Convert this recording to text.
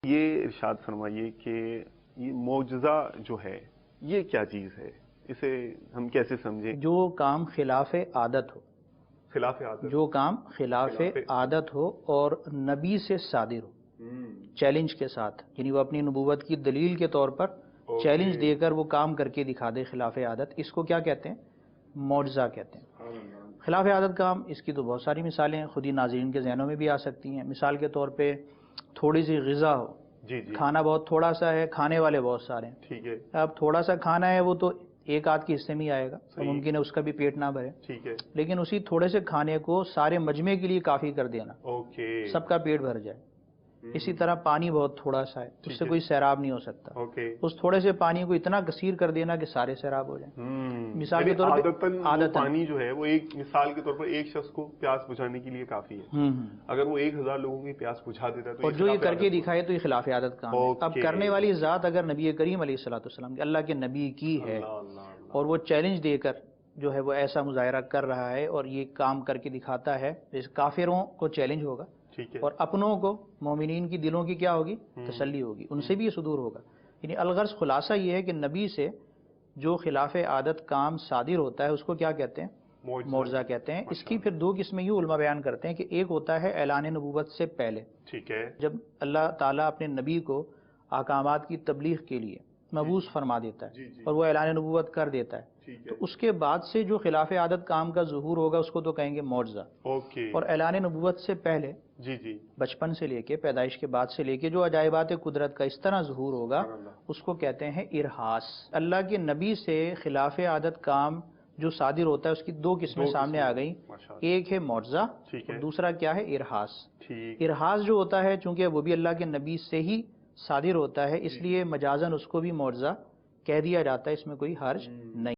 یہ ارشاد فرمائیے کہ یہ معجزہ جو ہے یہ کیا چیز ہے، اسے ہم کیسے سمجھیں؟ جو کام خلاف عادت ہو، خلاف عادت، جو کام خلاف عادت ہو اور نبی سے صادر ہو، چیلنج کے ساتھ، یعنی وہ اپنی نبوت کی دلیل کے طور پر چیلنج دے کر وہ کام کر کے دکھا دے خلاف عادت، اس کو کیا کہتے ہیں؟ معجزہ کہتے ہیں۔ خلاف عادت کام، اس کی تو بہت ساری مثالیں ہیں، خود ہی ناظرین کے ذہنوں میں بھی آ سکتی ہیں۔ مثال کے طور پہ تھوڑی سی غذا ہو، کھانا بہت تھوڑا سا ہے، کھانے والے بہت سارے ہیں، ٹھیک ہے، اب تھوڑا سا کھانا ہے وہ تو ایک آدھ کے حصے میں ہی آئے گا، ممکن ہے اس کا بھی پیٹ نہ بھرے، ٹھیک ہے، لیکن اسی تھوڑے سے کھانے کو سارے مجمع کے لیے کافی کر دینا، سب کا پیٹ بھر جائے۔ اسی طرح پانی بہت تھوڑا سا ہے، اس سے کوئی سیراب نہیں ہو سکتا، اس تھوڑے سے پانی کو اتنا کثیر کر دینا کہ سارے سیراب ہو جائیں۔ مثال کے طور پہ عادتاً پانی جو ہے وہ ایک مثال کے طور پر ایک شخص کو پیاس بجھانے کے لیے کافی ہے، اگر وہ 1000 لوگوں کی پیاس بجھا دیتا ہے تو اور جو یہ کر کے دکھائے تو یہ خلاف عادت کام ہے۔ اب کرنے والی ذات اگر نبی کریم علیہ الصلوۃ والسلام اللہ کے نبی کی ہے اور وہ چیلنج دے کر جو ہے وہ ایسا مظاہرہ کر رہا ہے اور یہ کام کر کے دکھاتا ہے، اس کافروں کو چیلنج ہوگا اور اپنوں کو، مومنین کی دلوں کی کیا ہوگی؟ تسلی ہوگی، ان سے بھی یہ صدور ہوگا۔ یعنی الغرض خلاصہ یہ ہے کہ نبی سے جو خلاف عادت کام صادر ہوتا ہے اس کو کیا کہتے ہیں؟ معجزہ کہتے ہیں۔ اس کی پھر دو قسمیں یوں علماء بیان کرتے ہیں کہ ایک ہوتا ہے اعلان نبوت سے پہلے، ٹھیک ہے، جب اللہ تعالیٰ اپنے نبی کو احکامات کی تبلیغ کے لیے مبعوث فرما دیتا ہے اور وہ اعلان نبوت کر دیتا ہے، تو اس کے بعد سے جو خلاف عادت کام کا ظہور ہوگا اس کو تو کہیں گے معجزہ۔ اور اعلان نبوت سے پہلے، بچپن سے لے کے پیدائش کے بعد سے لے کے جو عجائبات قدرت کا اس طرح ظہور ہوگا اس کو کہتے ہیں ارہاس۔ اللہ کے نبی سے خلاف عادت کام جو صادر ہوتا ہے اس کی دو قسمیں سامنے آ گئیں، ایک ہے معجزہ اور دوسرا کیا ہے؟ ارہاس۔ ارہاس جو ہوتا ہے چونکہ وہ بھی اللہ کے نبی سے ہی صادر ہوتا ہے، اس لیے مجازن اس کو بھی معجزہ کہہ دیا جاتا ہے، اس میں کوئی حرج نہیں۔